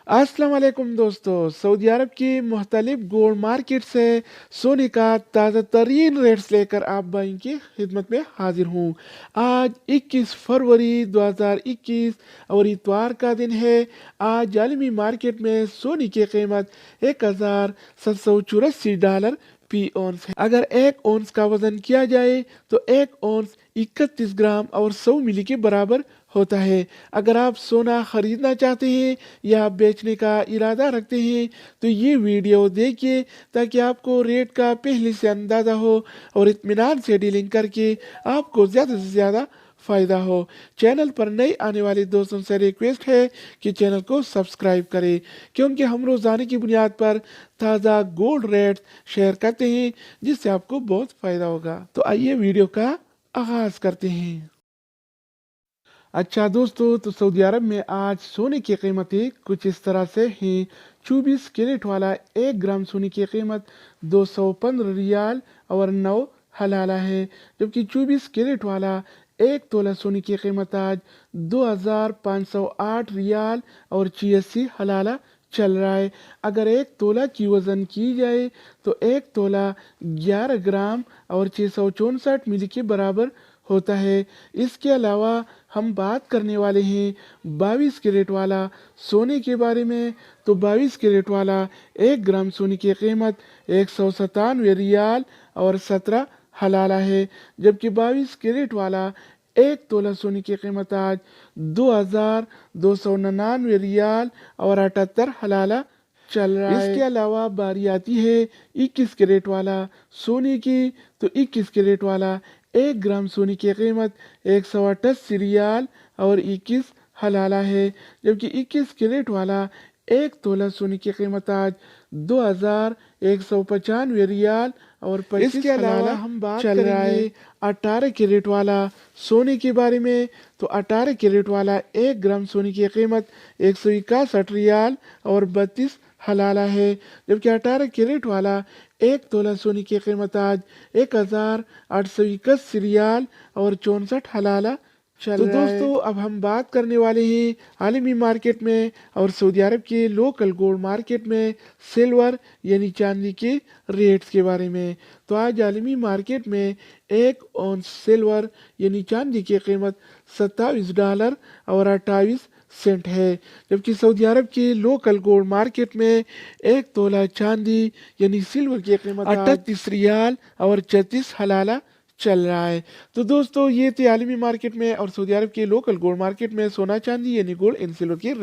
अस्सलाम वालेकुम दोस्तों। सऊदी अरब की मुख्तलिफ गोल्ड मार्केट से सोने का ताज़ा तरीन रेट्स लेकर आप भाई की खिदमत में हाजिर हूँ। आज 21 फरवरी 2021 और इतवार का दिन है। आज आलमी मार्केट में सोने की कीमत $1784 फी औंस है। अगर एक औंस का वजन किया जाए तो एक औंस 31 ग्राम और 100 मिली के बराबर होता है। अगर आप सोना खरीदना चाहते हैं या बेचने का इरादा रखते हैं तो ये वीडियो देखिए ताकि आपको रेट का पहले से अंदाज़ा हो और इत्मीनान से डीलिंग करके आपको ज़्यादा से ज़्यादा फ़ायदा हो। चैनल पर नए आने वाले दोस्तों से रिक्वेस्ट है कि चैनल को सब्सक्राइब करें, क्योंकि हम रोज़ाना की बुनियाद पर ताज़ा गोल्ड रेट शेयर करते हैं जिससे आपको बहुत फ़ायदा होगा। तो आइए वीडियो का आगाज़ करते हैं। अच्छा दोस्तों, तो सऊदी अरब में आज सोने की कीमतें कुछ इस तरह से हैं। 24 कैरेट वाला 1 ग्राम सोने की कीमत 215 रियाल और 9 हलाला है, जबकि 24 कैरेट वाला 1 तोला सोने की कीमत आज 2508 रियाल और 86 हलाला चल रहा है। अगर 1 तोला की वज़न की जाए तो 1 तोला 11 ग्राम और 664 मिली के बराबर होता है। इसके अलावा हम बात करने वाले हैं 22 कैरेट वाला सोने के बारे में। तो 22 कैरेट वाला 1 ग्राम सोने की कीमत 197 रियाल और 17 हलाला है, जबकि 22 कैरेट वाला 1 तोला सोने की कीमत आज 2299 रियाल और 78 हलाला चल रहा है। इसके अलावा बारी आती है 21 कैरेट वाला सोने की। तो 21 कैरेट वाला 1 ग्राम सोने की कीमत 188 रियाल और 21 हलाला है, जबकि 21 कैरेट वाला 1 तोला सोने की कीमत आज 2195 रियाल और 25 इसके अलावा हलाला हम बात चल रहा है। करेंगे 18 कैरेट वाला सोने के बारे में। तो 18 कैरेट वाला 1 ग्राम सोने की कीमत 161 रियाल और 32 हलाला है, जबकि 18 कैरेट वाला 1 तोला सोने की कीमत आज 1821 रियाल और 64 हलाला चल तो रहा है। दोस्तों, अब हम बात करने वाले हैं आलमी मार्केट में और सऊदी अरब के लोकल गोल्ड मार्केट में सिल्वर यानी चांदी के रेट्स के बारे में। तो आज आलमी मार्केट में 1 औंस सिल्वर यानी चांदी की कीमत $27 और 28 सेंट है, जबकि सऊदी अरब के लोकल गोल्ड मार्केट में 1 तोला चांदी यानी सिल्वर की कीमत 38 रियाल और 34 हलाला चल रहा है। तो दोस्तों, ये थे आलमी मार्केट में और सऊदी अरब के लोकल गोल्ड मार्केट में सोना चांदी यानी गोल्ड एंड सिल्वर की